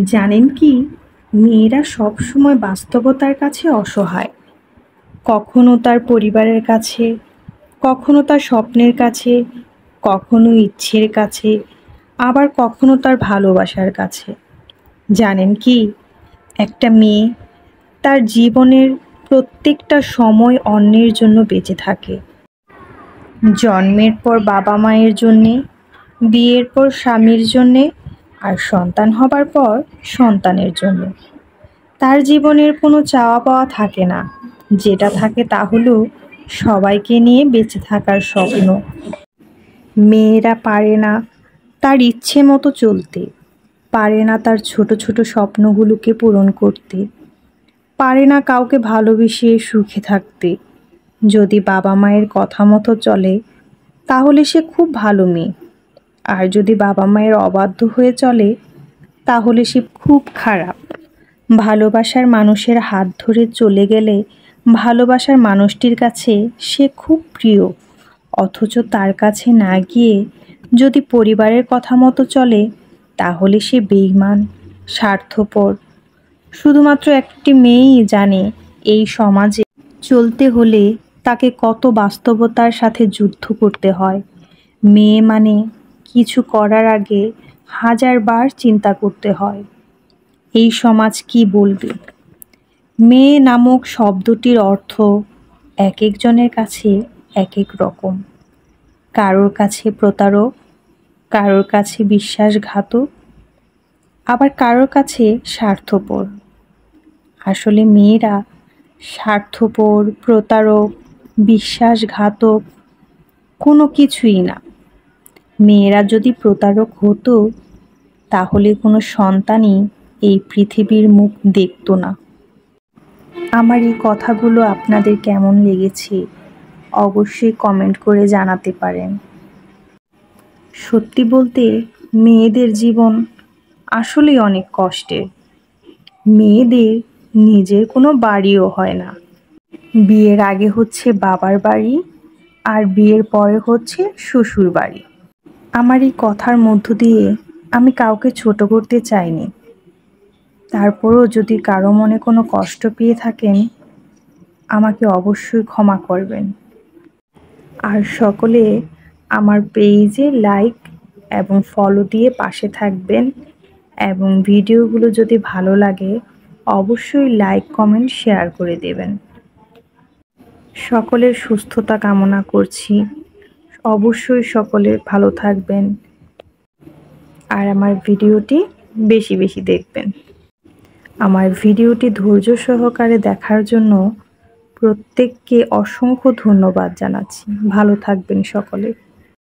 জানেন কি, মেয়েরা সবসময় বাস্তবতার কাছে অসহায়। কখনো তার পরিবারের কাছে, কখনো তার স্বপ্নের কাছে, কখনো ইচ্ছের কাছে, আবার কখনো তার ভালোবাসার কাছে। জানেন কি, একটা মেয়ে তার জীবনের প্রত্যেকটা সময় অন্যের জন্য বেঁচে থাকে। জন্মের পর বাবা মায়ের জন্যে, বিয়ের পর স্বামীর জন্যে, আর সন্তান হবার পর সন্তানের জন্য। তার জীবনের কোনো চাওয়া পাওয়া থাকে না। যেটা থাকে তা হলো সবাইকে নিয়ে বেঁচে থাকার স্বপ্ন। মেয়েরা পারে না তার ইচ্ছে মতো চলতে, পারে না তার ছোট ছোট স্বপ্নগুলোকে পূরণ করতে, পারে না কাউকে ভালোবেসে সুখে থাকতে। যদি বাবা মায়ের কথা মতো চলে তাহলে সে খুব ভালো মেয়ে, আর যদি বাবা মায়ের অবাধ্য হয়ে চলে তাহলে সে খুব খারাপ। ভালোবাসার মানুষের হাত ধরে চলে গেলে ভালোবাসার মানুষটির কাছে সে খুব প্রিয়, অথচ তার কাছে না গিয়ে যদি পরিবারের কথা মতো চলে তাহলে সে বেঈমান, স্বার্থপর। শুধুমাত্র একটি মেয়েই জানে এই সমাজে চলতে হলে তাকে কত বাস্তবতার সাথে যুদ্ধ করতে হয়। মেয়ে মানে কিছু করার আগে হাজারবার চিন্তা করতে হয় এই সমাজ কি বলবে। মেয়ে নামক শব্দটির অর্থ এক একজনের কাছে এক এক রকম। কারোর কাছে প্রতারক, কারোর কাছে বিশ্বাসঘাতক, আবার কারোর কাছে স্বার্থপর। আসলে মেয়েরা স্বার্থপর, প্রতারক, বিশ্বাসঘাতক কোনো কিছুই না। মেয়েরা যদি প্রতারক হতো তাহলে কোনো সন্তানই এই পৃথিবীর মুখ দেখতো না। আমার এই কথাগুলো আপনাদের কেমন লেগেছে অবশ্যই কমেন্ট করে জানাতে পারেন। সত্যি বলতে মেয়েদের জীবন আসলেই অনেক কষ্টের। মেয়েদের নিজের কোনো বাড়িও হয় না। বিয়ের আগে হচ্ছে বাবার বাড়ি, আর বিয়ের পরে হচ্ছে শ্বশুর বাড়ি। আমার এই কথার মধ্য দিয়ে আমি কাউকে ছোট করতে চাইনি। তারপরও যদি কারো মনে কোনো কষ্ট পেয়ে থাকেন আমাকে অবশ্যই ক্ষমা করবেন। আর সকলে আমার পেজে লাইক এবং ফলো দিয়ে পাশে থাকবেন, এবং ভিডিওগুলো যদি ভালো লাগে অবশ্যই লাইক, কমেন্ট, শেয়ার করে দেবেন। সকলের সুস্থতা কামনা করছি। অবশ্যই সকলে ভালো থাকবেন, আর আমার ভিডিওটি বেশি বেশি দেখবেন। আমার ভিডিওটি ধৈর্য সহকারে দেখার জন্য প্রত্যেককে অসংখ্য ধন্যবাদ জানাচ্ছি। ভালো থাকবেন সকলে।